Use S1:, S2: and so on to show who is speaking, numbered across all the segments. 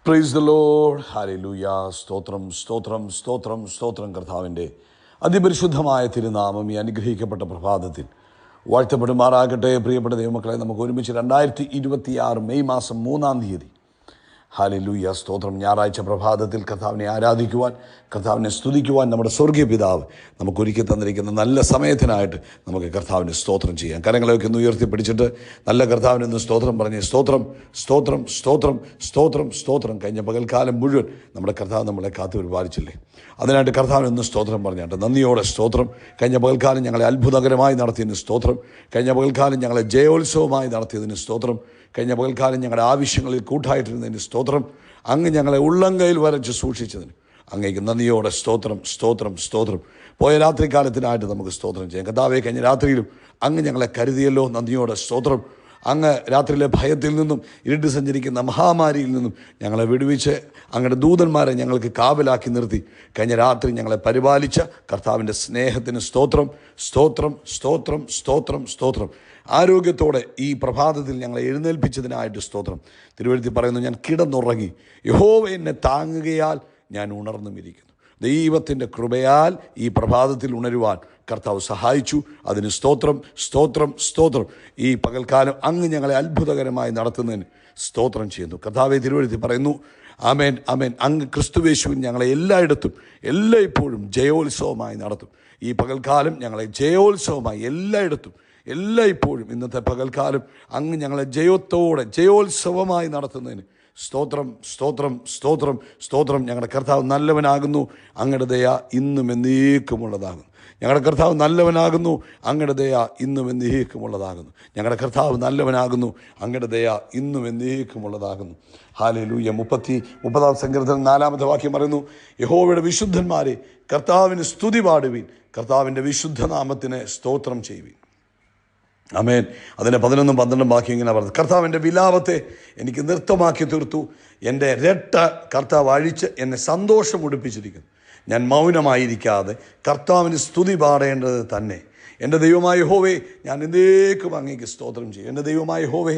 S1: Praise the Lord. Hallelujah. സ്തോത്രം സ്തോത്രം സ്തോത്രം സ്തോത്രം. കർത്താവിൻ്റെ അതിപരിശുദ്ധമായ തിരുനാമം ഈ അനുഗ്രഹിക്കപ്പെട്ട പ്രഭാതത്തിൽ വാഴ്ത്തപ്പെടുമാറാകട്ടെ. പ്രിയപ്പെട്ട ദൈവമക്കളെ, നമുക്ക് ഒരുമിച്ച് 2026 മെയ് മാസം 3-ാം തീയതി ഹല്ലേലൂയ സ്തോത്രം ഞായറാഴ്ച പ്രഭാതത്തിൽ കർത്താവിനെ ആരാധിക്കുവാൻ, കർത്താവിനെ സ്തുതിക്കുവാൻ നമ്മുടെ സ്വർഗീയ പിതാവ് നമുക്കൊരുക്കി തന്നിരിക്കുന്ന നല്ല സമയത്തിനായിട്ട് നമുക്ക് കർത്താവിന് സ്തോത്രം ചെയ്യാം. കരങ്ങളെയൊക്കെ ഒന്ന് ഉയർത്തിപ്പിടിച്ചിട്ട് നല്ല കർത്താവിനൊന്ന് സ്തോത്രം പറഞ്ഞ് സ്തോത്രം സ്തോത്രം സ്തോത്രം സ്തോത്രം സ്തോത്രം. കഴിഞ്ഞ പകൽക്കാലം മുഴുവൻ നമ്മുടെ കർത്താവ് നമ്മളെ കാത്തു പരിപാലിച്ചില്ലേ, അതിനായിട്ട് കർത്താവിനൊന്ന് സ്തോത്രം പറഞ്ഞാട്ട് നന്ദിയോടെ സ്തോത്രം. കഴിഞ്ഞ പകൽക്കാലം ഞങ്ങളെ അത്ഭുതകരമായി നടത്തിയതിന് സ്തോത്രം. കഴിഞ്ഞ പകൽക്കാലം ഞങ്ങളെ ജയോത്സവമായി നടത്തിയതിന് സ്തോത്രം. കഴിഞ്ഞ പകൽക്കാലം ഞങ്ങളുടെ ആവശ്യങ്ങളിൽ കൂട്ടായിട്ടിരുന്നതിന് സ്തോത്രം. അങ്ങ് ഞങ്ങളെ ഉള്ളംകൈയിൽ വരച്ച് സൂക്ഷിച്ചതിന് അങ്ങേക്ക് നന്ദിയോടെ സ്തോത്രം സ്തോത്രം സ്തോത്രം. പോയ രാത്രികാലത്തിനായിട്ട് നമുക്ക് സ്തോത്രം ചെയ്യാം. കർത്താവേ, കഴിഞ്ഞ രാത്രിയിലും അങ്ങ് ഞങ്ങളെ കരുതിയല്ലോ, നന്ദിയോടെ സ്തോത്രം. അങ്ങ് രാത്രിയിലെ ഭയത്തിൽ നിന്നും ഇരുട്ട് സഞ്ചരിക്കുന്ന മഹാമാരിയിൽ നിന്നും ഞങ്ങളെ വിടുവിച്ച് അങ്ങയുടെ ദൂതന്മാരെ ഞങ്ങൾക്ക് കാവലാക്കി നിർത്തി കഴിഞ്ഞ രാത്രി ഞങ്ങളെ പരിപാലിച്ച കർത്താവിൻ്റെ സ്നേഹത്തിന് സ്തോത്രം സ്തോത്രം സ്തോത്രം സ്തോത്രം സ്തോത്രം. ആരോഗ്യത്തോടെ ഈ പ്രഭാതത്തിൽ ഞങ്ങളെ എഴുന്നേൽപ്പിച്ചതിനായിട്ട് സ്തോത്രം. തിരുവഴുത്തി പറയുന്നു, ഞാൻ കിടന്നുറങ്ങി, യഹോവ എന്നെ താങ്ങുകയാൽ ഞാൻ ഉണർന്നുമിരിക്കുന്നു. ദൈവത്തിൻ്റെ കൃപയാൽ ഈ പ്രഭാതത്തിൽ ഉണരുവാൻ കർത്താവ് സഹായിച്ചു. അതിന് സ്തോത്രം സ്തോത്രം സ്തോത്രം. ഈ പകൽക്കാലം അങ്ങ് ഞങ്ങളെ അത്ഭുതകരമായി നടത്തുന്നതിന് സ്തോത്രം ചെയ്യുന്നു. കർത്താവെ, തിരുവഴുത്തി പറയുന്നു, ആമേൻ ആമേൻ, അങ്ങ് ക്രിസ്തുവേശുവിൻ ഞങ്ങളെ എല്ലായിടത്തും എല്ലായ്പ്പോഴും ജയോത്സവമായി നടത്തും. ഈ പകൽക്കാലം ഞങ്ങളെ ജയോത്സവമായി എല്ലായിടത്തും എല്ലായ്പ്പോഴും ഇന്നത്തെ പകൽക്കാലം അങ്ങ് ഞങ്ങളെ ജയത്തോടെ ജയോത്സവമായി നടത്തുന്നതിന് സ്തോത്രം സ്തോത്രം സ്തോത്രം സ്തോത്രം. ഞങ്ങളുടെ കർത്താവ് നല്ലവനാകുന്നു, അങ്ങയുടെ ദയ ഇന്നും എന്നേക്കുമുള്ളതാകുന്നു. ഞങ്ങളുടെ കർത്താവ് നല്ലവനാകുന്നു, അങ്ങയുടെ ദയ ഇന്നും എന്നേക്കുമുള്ളതാകുന്നു. ഞങ്ങളുടെ കർത്താവ് നല്ലവനാകുന്നു, അങ്ങയുടെ ദയ ഇന്നും എന്നേക്കുമുള്ളതാകുന്നു. ഹല്ലേലൂയ. 30-ാം സങ്കീർത്തനം 4-ാമത്തെ വാക്യം പറയുന്നു, യഹോവയുടെ വിശുദ്ധന്മാരെ കർത്താവിന് സ്തുതി പാടുവിൻ, കർത്താവിൻ്റെ വിശുദ്ധനാമത്തിന് സ്തോത്രം ചെയ്യുവിൻ. ആമേൻ. അതിൻ്റെ 11-12 വാക്യം ഇങ്ങനെ പറഞ്ഞു, കർത്താവിൻ്റെ വിലാപത്തെ എനിക്ക് നൃത്തമാക്കി തീർത്തു, എൻ്റെ രട്ട കർത്താവ് അഴിച്ച് എന്നെ സന്തോഷം ഉടുപ്പിച്ചിരിക്കുന്നു. ഞാൻ മൗനമായിരിക്കാതെ കർത്താവിന് സ്തുതി പാടേണ്ടത് തന്നെ. എൻ്റെ ദൈവമായ യഹോവേ, ഞാൻ എന്നേക്കും അങ്ങേക്ക് സ്തോത്രം ചെയ്യും. എൻ്റെ ദൈവമായ യഹോവേ,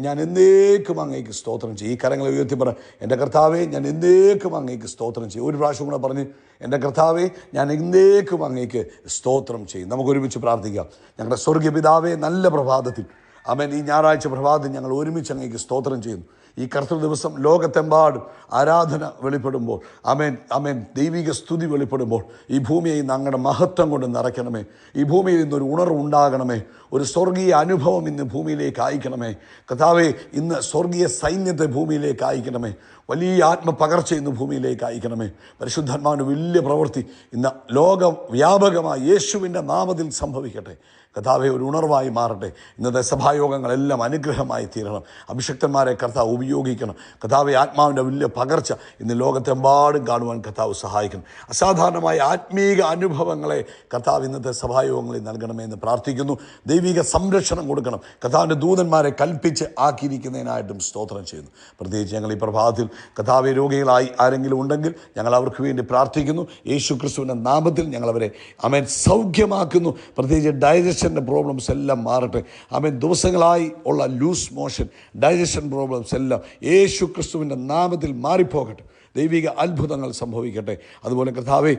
S1: ഞാൻ എന്നേക്കും അങ്ങേക്ക് സ്തോത്രം ചെയ്യും. ഈ കരങ്ങളെ ഉയർത്തി പറ, എൻ്റെ കർത്താവേ, ഞാൻ എന്നേക്കും അങ്ങേക്ക് സ്തോത്രം ചെയ്യും. ഒരു പ്രാവശ്യം കൂടെ പറഞ്ഞ്, എൻ്റെ കർത്താവേ, ഞാൻ എന്നേക്കും അങ്ങേക്ക് സ്തോത്രം ചെയ്യും. നമുക്ക് ഒരുമിച്ച് പ്രാർത്ഥിക്കാം. ഞങ്ങളുടെ സ്വർഗീയ പിതാവേ, നല്ല പ്രഭാതത്തിൽ ആമേൻ, ഈ ഞായറാഴ്ച പ്രഭാതത്തിൽ ഞങ്ങൾ ഒരുമിച്ച് അങ്ങേക്ക് സ്തോത്രം ചെയ്യുന്നു. ഈ കർത്തൃ ദിവസം ലോകത്തെമ്പാടും ആരാധന വെളിപ്പെടുമ്പോൾ, ആമേൻ ആമേൻ, ദൈവിക സ്തുതി വെളിപ്പെടുമ്പോൾ ഈ ഭൂമിയെ ഇന്ന് അങ്ങയുടെ മഹത്വം കൊണ്ട് നിറയ്ക്കണമേ. ഈ ഭൂമിയിൽ ഇന്നൊരു ഉണർവുണ്ടാകണമേ, ഒരു സ്വർഗീയ അനുഭവം ഇന്ന് ഭൂമിയിലേക്ക് അയക്കണമേ. കർത്താവേ, ഇന്ന് സ്വർഗീയ സൈന്യത്തെ ഭൂമിയിലേക്ക് അയക്കണമേ. വലിയ ആത്മപകർച്ച ഇന്ന് ഭൂമിയിലേക്ക് അയക്കണമേ. പരിശുദ്ധാത്മാവിൻ്റെ വലിയ പ്രവൃത്തി ഇന്ന് ലോകവ്യാപകമായി യേശുവിൻ്റെ നാമത്തിൽ സംഭവിക്കട്ടെ. കർത്താവെ, ഒരു ഉണർവായി മാറട്ടെ. ഇന്നത്തെ സഭായോഗങ്ങളെല്ലാം അനുഗ്രഹമായി തീരണം. അഭിഷക്തന്മാരെ കർത്താവ് ഉപയോഗിക്കണം. കർത്താവെ, ആത്മാവിൻ്റെ വലിയ പകർച്ച ഇന്ന് ലോകത്തെമ്പാടും കാണുവാൻ കർത്താവ് സഹായിക്കണം. അസാധാരണമായ ആത്മീക അനുഭവങ്ങളെ കർത്താവ് ഇന്നത്തെ സഭായോഗങ്ങളിൽ നൽകണമേ എന്ന് പ്രാർത്ഥിക്കുന്നു. ദൈവിക സംരക്ഷണം കൊടുക്കണം. കർത്താവിൻ്റെ ദൂതന്മാരെ കൽപ്പിച്ച് ആക്കിയിരിക്കുന്നതിനായിട്ടും സ്തോത്രം ചെയ്യുന്നു. പ്രത്യേകിച്ച് ഞങ്ങൾ ഈ പ്രഭാതത്തിൽ കർത്താവെ, രോഗികളായി ആരെങ്കിലും ഉണ്ടെങ്കിൽ ഞങ്ങൾ അവർക്ക് വേണ്ടി പ്രാർത്ഥിക്കുന്നു. യേശു ക്രിസ്തുവിൻ്റെ നാമത്തിൽ ഞങ്ങളവരെ ആമേൻ സൗഖ്യമാക്കുന്നു. പ്രത്യേകിച്ച് ഡൈജഷൻ്റെ പ്രോബ്ലംസ് എല്ലാം മാറട്ടെ. ആമേൻ. ദിവസങ്ങളായി ഉള്ള ലൂസ് മോഷൻ, ഡൈജഷൻ പ്രോബ്ലംസ് എല്ലാം യേശു ക്രിസ്തുവിൻ്റെ നാമത്തിൽ മാറിപ്പോകട്ടെ. ദൈവിക അത്ഭുതങ്ങൾ സംഭവിക്കട്ടെ. അതുപോലെ കർത്താവേ,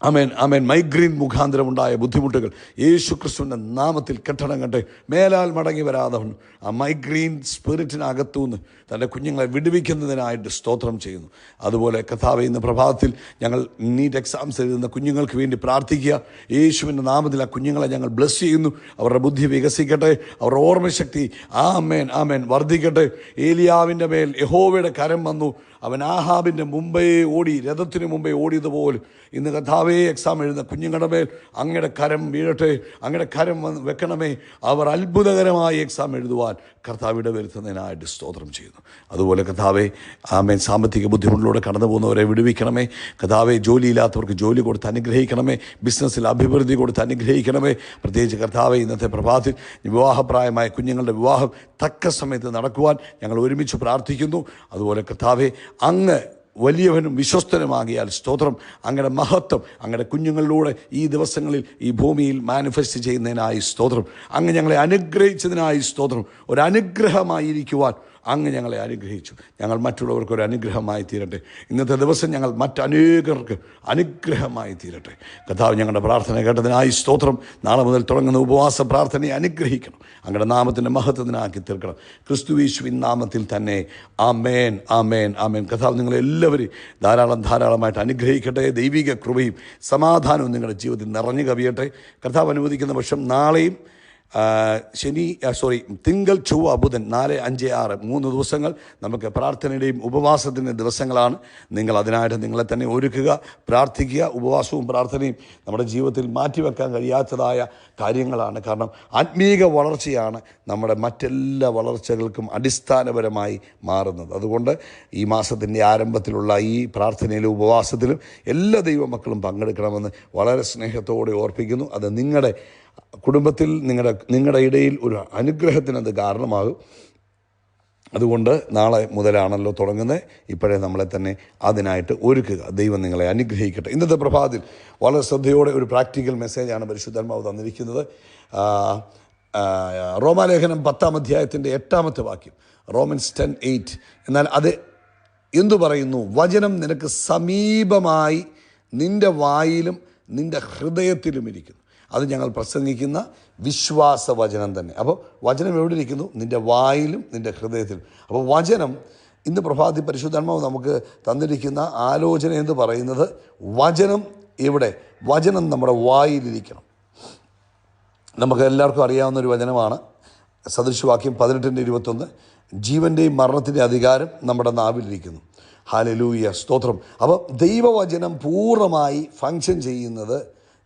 S1: ആമേൻ ആമേൻ, മൈഗ്രെയിൻ മുഖാന്തരമുണ്ടായ ബുദ്ധിമുട്ടുകൾ യേശു ക്രിസ്തുവിൻ്റെ നാമത്തിൽ കെട്ടടങ്ങട്ടെ. മേലാൽ മടങ്ങി വരാതെ ആ മൈഗ്രെയിൻ സ്പിരിറ്റിനകത്തുനിന്ന് തൻ്റെ കുഞ്ഞുങ്ങളെ വിടുവിക്കുന്നതിനായിട്ട് സ്തോത്രം ചെയ്യുന്നു. അതുപോലെ കർത്താവേ, ഇന്ന് പ്രഭാതത്തിൽ ഞങ്ങൾ നീറ്റ് എക്സാംസ് എഴുതുന്ന കുഞ്ഞുങ്ങൾക്ക് വേണ്ടി പ്രാർത്ഥിക്കുക. യേശുവിൻ്റെ നാമത്തിൽ ആ കുഞ്ഞുങ്ങളെ ഞങ്ങൾ ബ്ലെസ് ചെയ്യുന്നു. അവരുടെ ബുദ്ധി വികസിക്കട്ടെ, അവരുടെ ഓർമ്മശക്തി ആമേൻ ആമേൻ വർദ്ധിക്കട്ടെ. ഏലിയാവിൻ്റെ മേൽ യഹോവയുടെ കരം വന്നു, അവൻ ആഹാബിൻ്റെ മുമ്പേ ഓടി, രഥത്തിന് മുമ്പേ ഓടിയതുപോലെ ഇന്ന് കർത്താവേ, എക്സാം എഴുതുന്ന കുഞ്ഞുങ്ങളുടെ മേൽ അങ്ങയുടെ കരം വീഴട്ടെ, അങ്ങയുടെ കരം വെക്കണമേ. അവർ അത്ഭുതകരമായി എക്സാം എഴുതുവാൻ കർത്താവ് ഇടവരുത്തുന്നതിനായിട്ട് സ്തോത്രം ചെയ്യുന്നു. അതുപോലെ കർത്താവേ, ആമേൻ, സാമ്പത്തിക ബുദ്ധിമുട്ടിലൂടെ കടന്നു പോകുന്നവരെ വിടുവിക്കണമേ. കർത്താവേ, ജോലിയില്ലാത്തവർക്ക് ജോലി കൊടുത്ത് അനുഗ്രഹിക്കണമേ. ബിസിനസ്സിൽ അഭിവൃദ്ധി കൊടുത്ത് അനുഗ്രഹിക്കണമേ. പ്രത്യേകിച്ച് കർത്താവേ, ഇന്നത്തെ പ്രഭാതത്തിൽ വിവാഹപ്രായമായ കുഞ്ഞുങ്ങളുടെ വിവാഹം തക്ക സമയത്ത് നടക്കുവാൻ ഞങ്ങൾ ഒരുമിച്ച് പ്രാർത്ഥിക്കുന്നു. അതുപോലെ കർത്താവേ, അങ്ങ് വലിയവനും വിശ്വസ്തനുമാകിയാൽ സ്തോത്രം. അങ്ങയുടെ മഹത്വം അങ്ങയുടെ കുഞ്ഞുങ്ങളിലൂടെ ഈ ദിവസങ്ങളിൽ ഈ ഭൂമിയിൽ മാനിഫെസ്റ്റ് ചെയ്യുന്നതിനായി സ്തോത്രം. അങ്ങ് ഞങ്ങളെ അനുഗ്രഹിച്ചതിനായി സ്തോത്രം. ഒരനുഗ്രഹമായിരിക്കുവാൻ അങ്ങ് ഞങ്ങളെ അനുഗ്രഹിച്ചു. ഞങ്ങൾ മറ്റുള്ളവർക്കൊരു അനുഗ്രഹമായി തീരട്ടെ. ഇന്നത്തെ ദിവസം ഞങ്ങൾ മറ്റനേകർക്ക് അനുഗ്രഹമായി തീരട്ടെ. കർത്താവ്, ഞങ്ങളുടെ പ്രാർത്ഥന കേട്ടതിനായി സ്തോത്രം. നാളെ മുതൽ തുടങ്ങുന്ന ഉപവാസ പ്രാർത്ഥനയെ അനുഗ്രഹിക്കണം. അങ്ങയുടെ നാമത്തിൻ്റെ മഹത്വത്തിനാക്കി തീർക്കണം. ക്രിസ്തുയേശുവിൻ നാമത്തിൽ തന്നെ. ആമേൻ, ആമേൻ, ആമേൻ. കർത്താവ് നിങ്ങളെല്ലാവരും ധാരാളമായിട്ട് അനുഗ്രഹിക്കട്ടെ. ദൈവിക കൃപയും സമാധാനവും നിങ്ങളുടെ ജീവിതത്തിൽ നിറഞ്ഞു കവിയട്ടെ. കർത്താവ് അനുവദിക്കുന്ന പക്ഷം നാളെയും തിങ്കൾ, ചൊവ്വ, ബുധൻ 4, 5, 6 3 ദിവസങ്ങൾ നമുക്ക് പ്രാർത്ഥനയുടെയും ഉപവാസത്തിൻ്റെയും ദിവസങ്ങളാണ്. നിങ്ങൾ അതിനായിട്ട് നിങ്ങളെ തന്നെ ഒരുക്കുക, പ്രാർത്ഥിക്കുക. ഉപവാസവും പ്രാർത്ഥനയും നമ്മുടെ ജീവിതത്തിൽ മാറ്റിവെക്കാൻ കഴിയാത്തതായ കാര്യങ്ങളാണ്. കാരണം ആത്മീക വളർച്ചയാണ് നമ്മുടെ മറ്റെല്ലാ വളർച്ചകൾക്കും അടിസ്ഥാനപരമായി മാറുന്നത്. അതുകൊണ്ട് ഈ മാസത്തിൻ്റെ ആരംഭത്തിലുള്ള ഈ പ്രാർത്ഥനയിലും ഉപവാസത്തിലും എല്ലാ ദൈവമക്കളും പങ്കെടുക്കണമെന്ന് വളരെ സ്നേഹത്തോടെ ഓർപ്പിക്കുന്നു. അത് നിങ്ങളുടെ കുടുംബത്തിൽ, നിങ്ങളുടെ ഇടയിൽ ഒരു അനുഗ്രഹത്തിനത് കാരണമാകും. അതുകൊണ്ട് നാളെ മുതലാണല്ലോ തുടങ്ങുന്നത്. ഇപ്പോഴേ നമ്മളെ തന്നെ അതിനായിട്ട് ഒരുക്കുക. ദൈവം നിങ്ങളെ അനുഗ്രഹിക്കട്ടെ. ഇന്നത്തെ പ്രഭാതത്തിൽ വളരെ ശ്രദ്ധയോടെ ഒരു പ്രാക്ടിക്കൽ മെസ്സേജാണ് പരിശുദ്ധാത്മാവ് തന്നിരിക്കുന്നത്. റോമാലേഖനം 10-ാം അധ്യായത്തിൻ്റെ 8-ാമത്തെ വാക്യം, റോമൻസ് 10:8. എന്നാൽ അത് എന്തു പറയുന്നു? വചനം നിനക്ക് സമീപമായി നിൻ്റെ വായിലും നിൻ്റെ ഹൃദയത്തിലും ഇരിക്കുന്നു. അത് ഞങ്ങൾ പ്രസംഗിക്കുന്ന വിശ്വാസവചനം തന്നെ. അപ്പോൾ വചനം എവിടെ ഇരിക്കുന്നു? നിൻ്റെ വായിലും നിൻ്റെ ഹൃദയത്തിലും. അപ്പോൾ വചനം, ഇന്ന് പ്രഭാതി പരിശുദ്ധാത്മാവ് നമുക്ക് തന്നിരിക്കുന്ന ആലോചന എന്ന് പറയുന്നത്, വചനം എവിടെ? വചനം നമ്മുടെ വായിലിരിക്കണം. നമുക്ക് എല്ലാവർക്കും അറിയാവുന്നൊരു വചനമാണ് സദൃശവാക്യം 18:21. ജീവൻ്റെയും മരണത്തിൻ്റെയും അധികാരം നമ്മുടെ നാവിലിരിക്കുന്നു. ഹല്ലേലൂയ, സ്തോത്രം. അപ്പോൾ ദൈവവചനം പൂർണ്ണമായി ഫങ്ഷൻ ചെയ്യുന്നത്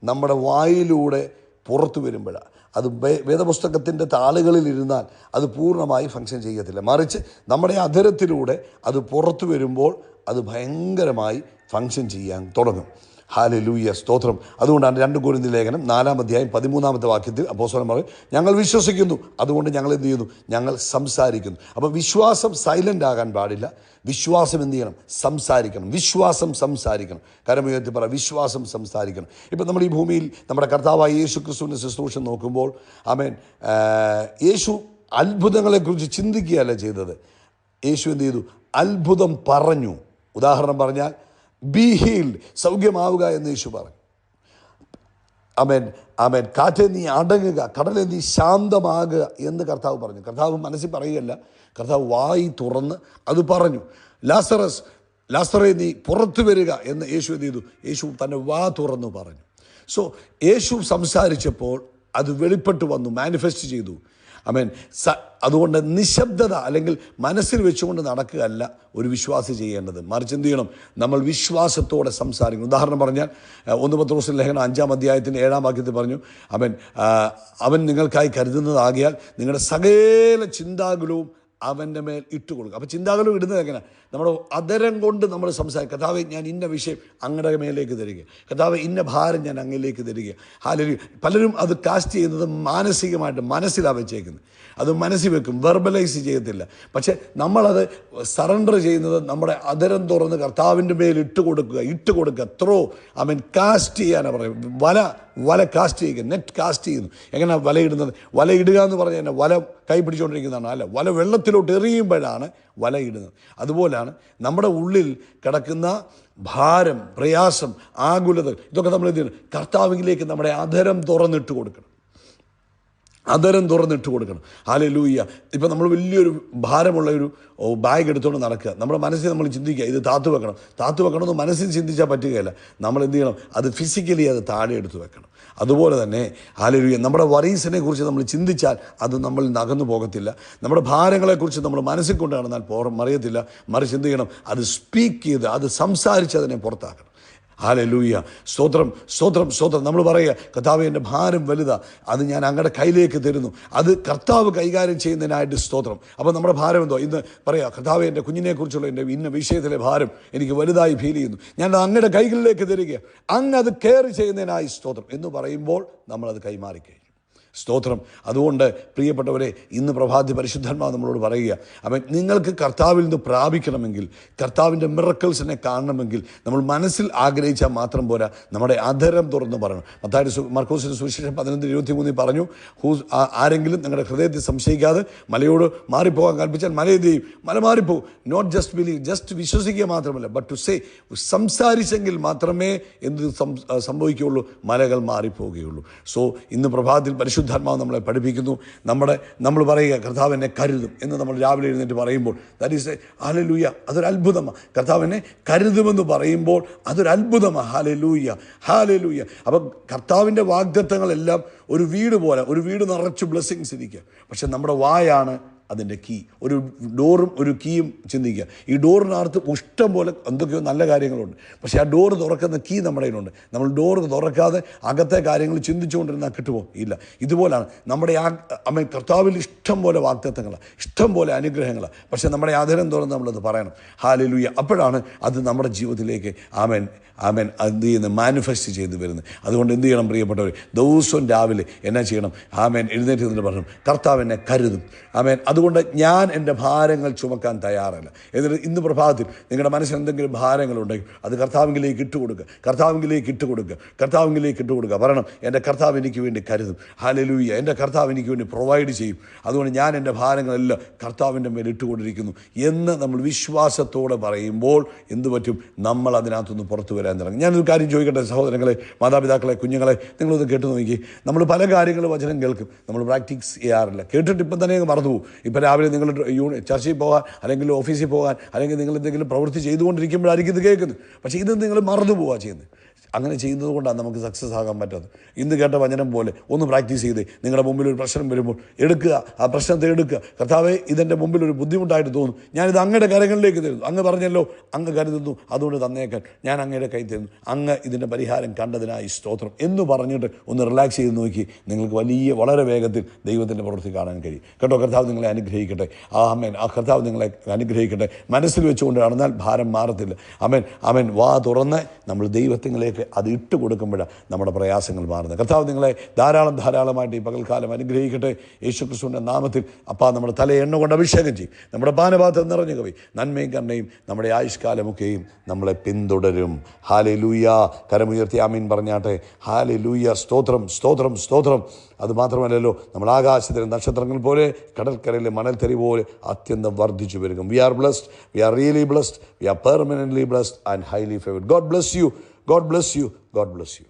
S1: നമ്മുടെ വായിലൂടെ പുറത്തു വരുമ്പോഴാണ്. അത് വേദപുസ്തകത്തിൻ്റെ താളുകളിലിരുന്നാൽ അത് പൂർണ്ണമായി ഫങ്ഷൻ ചെയ്യത്തില്ല. മറിച്ച് നമ്മുടെ അധരത്തിലൂടെ അത് പുറത്തു വരുമ്പോൾ അത് ഭയങ്കരമായി ഫങ്ഷൻ ചെയ്യാൻ തുടങ്ങും. ഹല്ലേലൂയ, സ്തോത്രം. അതുകൊണ്ടാണ് 2 കൊരിന്ത്യർ ലേഖനം 4-ാം അധ്യായം 13-ാമത്തെ വാക്യത്തിൽ അപ്പോസ്തലൻ പറയും, ഞങ്ങൾ വിശ്വസിക്കുന്നു, അതുകൊണ്ട് ഞങ്ങൾ എന്ത് ചെയ്യുന്നു? ഞങ്ങൾ സംസാരിക്കുന്നു. അപ്പോൾ വിശ്വാസം സൈലൻ്റ് ആകാൻ പാടില്ല. വിശ്വാസം എന്ത് ചെയ്യണം? സംസാരിക്കണം. വിശ്വാസം സംസാരിക്കണം. കരമുയർത്തി പറ, വിശ്വാസം സംസാരിക്കണം. ഇപ്പം നമ്മൾ ഈ ഭൂമിയിൽ നമ്മുടെ കർത്താവായ യേശു ക്രിസ്തുവിൻ്റെ ശുശ്രൂഷ നോക്കുമ്പോൾ, ആമേൻ, യേശു അത്ഭുതങ്ങളെക്കുറിച്ച് ചിന്തിക്കുകയല്ല ചെയ്തത്. യേശു എന്ത് ചെയ്തു? അത്ഭുതം പറഞ്ഞു. ഉദാഹരണം പറഞ്ഞാൽ, ബി ഹീൽഡ്, സൗഖ്യമാവുക എന്ന് യേശു പറഞ്ഞു. ആമേൻ, ആമേൻ. കാറ്റെ നീ അടങ്ങുക, കടലെ നീ ശാന്തമാകുക എന്ന് കർത്താവ് പറഞ്ഞു. കർത്താവ് മനസ്സിൽ പറയുകയല്ല, കർത്താവ് വായി തുറന്ന് അത് പറഞ്ഞു. ലാസറേ നീ പുറത്തു വരിക എന്ന് യേശു എന്ത് ചെയ്തു? യേശു തന്നെ വാ തുറന്നു പറഞ്ഞു. സോ യേശു സംസാരിച്ചപ്പോൾ അത് വെളിപ്പെട്ട് വന്നു, മാനിഫെസ്റ്റ് ചെയ്തു. ആമേൻ. അതുകൊണ്ട് നിശബ്ദത അല്ലെങ്കിൽ മനസ്സിൽ വെച്ചുകൊണ്ട് നടക്കുകയല്ല ഒരു വിശ്വാസി ചെയ്യേണ്ടത്. മറിച്ച് എന്ത് ചെയ്യണം? നമ്മൾ വിശ്വാസത്തോടെ സംസാരിക്കണം. ഉദാഹരണം പറഞ്ഞാൽ 1 പത്രോസ് ലേഖനം 5-ാം അധ്യായത്തിൻ്റെ 7-ാം വാക്യത്തിൽ പറഞ്ഞു, അവൻ നിങ്ങൾക്കായി കരുതുന്നതാകിയാൽ നിങ്ങളുടെ സകല ചിന്താകുലവും അവൻ്റെ മേൽ ഇട്ടുകൊടുക്കുക. അപ്പോൾ ചിന്താകുലം ഇടുന്നത് എങ്ങനെയാണ്? നമ്മുടെ അധരം കൊണ്ട് നമ്മൾ സംസാരിക്കുക. കർത്താവേ, ഞാൻ ഇന്ന വിഷയം അങ്ങയുടെ മേലേക്ക് തരിക. കർത്താവേ, ഇന്ന ഭാരം ഞാൻ അങ്ങയിലേക്ക് തരിക. ഹല്ലേലൂയ. പലരും അത് കാസ്റ്റ് ചെയ്യുന്നത് മാനസികമായിട്ട് മനസ്സിലാണ് വെച്ചേക്കുന്നത്. അത് മനസ്സിൽ വെക്കും, വെർബലൈസ് ചെയ്യത്തില്ല. പക്ഷേ നമ്മളത് സറണ്ടർ ചെയ്യുന്നത് നമ്മുടെ അധരം തുറന്ന് കർത്താവിൻ്റെ മേൽ ഇട്ട് കൊടുക്കുക. ത്രോ, കാസ്റ്റ് ചെയ്യാനാണ് പറയും. വല കാസ്റ്റ് ചെയ്യുക, നെറ്റ് കാസ്റ്റ് ചെയ്യുന്നു. എങ്ങനെയാണ് വല ഇടുന്നത്? വല ഇടുക എന്ന് പറഞ്ഞാൽ വല കൈ പിടിച്ചുകൊണ്ടിരിക്കുന്നതാണ്. അല്ല, വല വെള്ളത്തിലോട്ട് എറിയുമ്പോഴാണ് വല ഇടുന്നത്. അതുപോലെയാണ് നമ്മുടെ ഉള്ളിൽ കിടക്കുന്ന ഭാരം, പ്രയാസം, ആകുലത, ഇതൊക്കെ നമ്മൾ എന്ത് ചെയ്യണം? കർത്താവിലേക്ക് നമ്മുടെ അധരം തുറന്നിട്ട് കൊടുക്കണം. ഹല്ലേലൂയ. ഇപ്പം നമ്മൾ വലിയൊരു ഭാരമുള്ള ഒരു ബാഗ് എടുത്തുകൊണ്ട് നടക്കുക. നമ്മുടെ മനസ്സിൽ നമ്മൾ ചിന്തിക്കുക, ഇത് താത്തു വെക്കണമെന്ന് മനസ്സിൽ ചിന്തിച്ചാൽ പറ്റുകയില്ല. നമ്മൾ എന്ത് ചെയ്യണം? അത് ഫിസിക്കലി അത് താഴെ എടുത്ത് വെക്കണം. അതുപോലെ തന്നെ ഹല്ലേലൂയ, നമ്മുടെ വറീസിനെ കുറിച്ച് നമ്മൾ ചിന്തിച്ചാൽ അത് നമ്മൾ നകന്നു പോകത്തില്ല. നമ്മുടെ ഭാരങ്ങളെക്കുറിച്ച് നമ്മൾ മനസ്സിൽ കൊണ്ട് നടന്നാൽ മറിയത്തില്ല. മറിച്ച് എന്ത് ചെയ്യണം? അത് സ്പീക്ക് ചെയ്ത്, അത് സംസാരിച്ച് അതിനെ പുറത്താക്കണം. ഹല്ലേലൂയ, സ്തോത്രം. നമ്മൾ പറയുക, കർത്താവേ, എൻ്റെ ഭാരം വലുതാ, അത് ഞാൻ അങ്ങയുടെ കയ്യിലേക്ക് തരുന്നു. അത് കർത്താവ് കൈകാര്യം ചെയ്യുന്നതിനായിട്ട് സ്തോത്രം. അപ്പോൾ നമ്മുടെ ഭാരം എന്തോ? ഇന്ന് പറയാം, കർത്താവേ, എൻ്റെ കുഞ്ഞിനെക്കുറിച്ചുള്ള എൻ്റെ ഇന്ന വിഷയത്തിലെ ഭാരം എനിക്ക് വലുതായി ഫീൽ ചെയ്യുന്നു, ഞാൻ അങ്ങയുടെ കൈകളിലേക്ക് തരിക, അങ്ങ് അത് കെയർ ചെയ്യുന്നതിനായി സ്തോത്രം എന്ന് പറയുമ്പോൾ നമ്മളത് കൈമാറിക്കഴിഞ്ഞു. സ്തോത്രം. അതുകൊണ്ട് പ്രിയപ്പെട്ടവരെ, ഇന്ന് പ്രഭാതി പരിശുദ്ധാത്മാവ് നമ്മളോട് പറയുക, അവൻ നിങ്ങൾക്ക് കർത്താവിൽ നിന്ന് പ്രാപിക്കണമെങ്കിൽ, കർത്താവിൻ്റെ മിറക്കിൾസിനെ കാണണമെങ്കിൽ നമ്മൾ മനസ്സിൽ ആഗ്രഹിച്ചാൽ മാത്രം പോരാ, നമ്മുടെ അധരം തുറന്ന് പറയണം. മർക്കോസിന്റെ സുവിശേഷം 11:23 പറഞ്ഞു, ആരെങ്കിലും നിങ്ങളുടെ ഹൃദയത്തിൽ സംശയിക്കാതെ മലയോട് മാറിപ്പോകാൻ കൽപ്പിച്ചാൽ മല എന്ത് ചെയ്യും? മല മാറിപ്പോകും. നോട്ട് ജസ്റ്റ് ബിലീവ്, ജസ്റ്റ് വിശ്വസിക്കുക മാത്രമല്ല, ബട്ട് ടു സേ, സംസാരിച്ചെങ്കിൽ മാത്രമേ എന്ത് സംഭവിക്കുകയുള്ളൂ? മലകൾ മാറിപ്പോവുകയുള്ളൂ. സോ ഇന്ന് പ്രഭാതത്തിൽ പരിശുദ്ധാത്മാവ് നമ്മളെ പഠിപ്പിക്കുന്നു. നമ്മൾ പറയുക, കർത്താവ് എന്നെ കരുതും എന്ന് നമ്മൾ രാവിലെ എഴുന്നേറ്റ് പറയുമ്പോൾ, ദാറ്റ് ഈസ് ഹല്ലേലൂയ, അതൊരു അത്ഭുതമാണ്. കർത്താവ് എന്നെ കരുതുമെന്ന് പറയുമ്പോൾ അതൊരു അത്ഭുതമാണ്. Hallelujah, hallelujah. അപ്പം കർത്താവിൻ്റെ വാഗ്ദത്തങ്ങളെല്ലാം ഒരു വീട് പോലെ, ഒരു വീട് നിറച്ച് ബ്ലെസ്സിങ്സ് ഇരിക്കുക. പക്ഷെ നമ്മുടെ വായാണ് അതിൻ്റെ കീ. ഒരു ഡോറും ഒരു കീയും ചിന്തിക്കുക. ഈ ഡോറിനകത്ത് ഇഷ്ടം പോലെ എന്തൊക്കെയോ നല്ല കാര്യങ്ങളുണ്ട്, പക്ഷേ ആ ഡോറ് തുറക്കുന്ന കീ നമ്മുടെ കയ്യിലുണ്ട്. നമ്മൾ ഡോറ് തുറക്കാതെ അകത്തെ കാര്യങ്ങൾ ചിന്തിച്ചുകൊണ്ടിരുന്നാൽ കിട്ടുമോ? ഇല്ല. ഇതുപോലാണ് നമ്മുടെ കർത്താവിൽ ഇഷ്ടം പോലെ വാഗ്ദത്തങ്ങളാണ്, ഇഷ്ടം പോലെ അനുഗ്രഹങ്ങളാണ്. പക്ഷേ നമ്മുടെ ആദരം തുറന്ന് നമ്മളത് പറയണം. ഹല്ലേലൂയ. അപ്പോഴാണ് അത് നമ്മുടെ ജീവിതത്തിലേക്ക് ആമേൻ എന്ത് ചെയ്യുന്നത്? മാനിഫെസ്റ്റ് ചെയ്ത് വരുന്നത്. അതുകൊണ്ട് എന്ത് ചെയ്യണം പ്രിയപ്പെട്ടവർ? ദിവസവും രാവിലെ എന്നാ ചെയ്യണം? ആമേൻ എഴുന്നേറ്റ് നിന്ന് പറഞ്ഞു, കർത്താവ് എന്നെ കരുതും. ആമേൻ. അതുകൊണ്ട് ഞാൻ എൻ്റെ ഭാരങ്ങൾ ചുമക്കാൻ തയ്യാറല്ല. എന്നിട്ട് ഇന്ന് പ്രഭാതത്തിൽ നിങ്ങളുടെ മനസ്സിൽ എന്തെങ്കിലും ഭാരങ്ങളുണ്ടെങ്കിൽ അത് കർത്താവിലേക്ക് ഇട്ടുകൊടുക്കുക, കർത്താവിലേക്ക് ഇട്ടുകൊടുക്കുക. പറയണം, എൻ്റെ കർത്താവ് എനിക്ക് വേണ്ടി കരുതും. ഹല്ലേലൂയ. എൻ്റെ കർത്താവ് എനിക്ക് വേണ്ടി പ്രൊവൈഡ് ചെയ്യും. അതുകൊണ്ട് ഞാൻ എൻ്റെ ഭാരങ്ങളെല്ലാം കർത്താവിൻ്റെ മേൽ ഇട്ടുകൊണ്ടിരിക്കുന്നു എന്ന് നമ്മൾ വിശ്വാസത്തോടെ പറയുമ്പോൾ എന്ത് പറ്റും? നമ്മൾ അതിനകത്തുനിന്ന് പുറത്തു വരാൻ തുടങ്ങും. ഞാനൊരു കാര്യം ചോദിക്കട്ടെ സഹോദരങ്ങളെ, മാതാപിതാക്കളെ, കുഞ്ഞുങ്ങളെ, നിങ്ങളൊന്ന് കേട്ടു നോക്കി. നമ്മൾ പല കാര്യങ്ങൾ വചനം കേൾക്കും, നമ്മൾ പ്രാക്ടീസ് ചെയ്യാറില്ല. കേട്ടിട്ട് ഇപ്പം തന്നെ മറന്നുപോകും. ഇപ്പം രാവിലെ നിങ്ങൾ ചർച്ചയിൽ പോകാൻ, അല്ലെങ്കിൽ ഓഫീസിൽ പോകാൻ, അല്ലെങ്കിൽ നിങ്ങൾ എന്തെങ്കിലും പ്രവൃത്തി ചെയ്തുകൊണ്ടിരിക്കുമ്പോഴായിരിക്കും ഇത് കേൾക്കുന്നത്. പക്ഷേ ഇത് നിങ്ങൾ മറന്നു പോവുക ചെയ്യുന്നത്. അങ്ങനെ ചെയ്യുന്നത് കൊണ്ടാണ് നമുക്ക് സക്സസ് ആകാൻ പറ്റാത്തത്. ഇന്ന് കേട്ട വചനം പോലെ ഒന്ന് പ്രാക്ടീസ് ചെയ്ത് നിങ്ങളുടെ മുമ്പിൽ ഒരു പ്രശ്നം വരുമ്പോൾ എടുക്കുക, ആ പ്രശ്നത്തെ എടുക്കുക. കർത്താവേ, ഇതെൻ്റെ മുമ്പിൽ ഒരു ബുദ്ധിമുട്ടായിട്ട് തോന്നുന്നു, ഞാനിത് അങ്ങയുടെ കരങ്ങളിലേക്ക് തരുന്നു. അങ്ങ് പറഞ്ഞല്ലോ, അങ്ങ് കരുതുന്നു, അതുകൊണ്ട് തന്നേക്കാൻ ഞാൻ അങ്ങയുടെ കൈ തരുന്നു. അങ്ങ് ഇതിൻ്റെ പരിഹാരം കണ്ടതിനായി സ്തോത്രം എന്ന് പറഞ്ഞിട്ട് ഒന്ന് റിലാക്സ് ചെയ്ത് നോക്കി, നിങ്ങൾക്ക് വളരെ വേഗത്തിൽ ദൈവത്തിൻ്റെ പ്രവൃത്തി കാണാൻ കഴിയും. കേട്ടോ? കർത്താവ് നിങ്ങളെ അനുഗ്രഹിക്കട്ടെ. ആമേൻ. ആ കർത്താവ് നിങ്ങളെ അനുഗ്രഹിക്കട്ടെ. മനസ്സിൽ വെച്ചുകൊണ്ട് നടന്നാൽ ഭാരം മാറത്തില്ല. ആമേൻ. വാ തുറന്ന് നമ്മൾ ദൈവത്തിലേക്ക് അത് ഇട്ട് കൊടുക്കുമ്പോഴാണ് നമ്മുടെ പ്രയാസങ്ങൾ മാറുന്നത്. കർത്താവ് നിങ്ങളെ ധാരാളമായിട്ട് ഈ പകൽക്കാലം അനുഗ്രഹിക്കട്ടെ. യേശുക്രിസ്തുവിൻ്റെ നാമത്തിൽ. അപ്പാ, നമ്മുടെ തല എണ്ണ കൊണ്ട് അഭിഷേകം ചെയ്യും. നമ്മുടെ പാനപാത്രം നിറഞ്ഞു കവി. നന്മയും കരുണയും നമ്മുടെ ആയുഷ്കാലമൊക്കെയും നമ്മളെ പിന്തുടരും. ഹല്ലേലൂയ. കരമുയർത്തി ആമീൻ പറഞ്ഞാട്ടെ. ഹല്ലേലൂയ. സ്തോത്രം, സ്തോത്രം, സ്തോത്രം. അതുമാത്രമല്ലല്ലോ, നമ്മൾ ആകാശത്തിലെ നക്ഷത്രങ്ങൾ പോലെ, കടൽക്കരയിലെ മണൽത്തരി പോലെ അത്യന്തം വർദ്ധിച്ചു വരും. We are blessed, we are really blessed, we are permanently blessed and highly favoured. God bless you. God bless you. God bless you.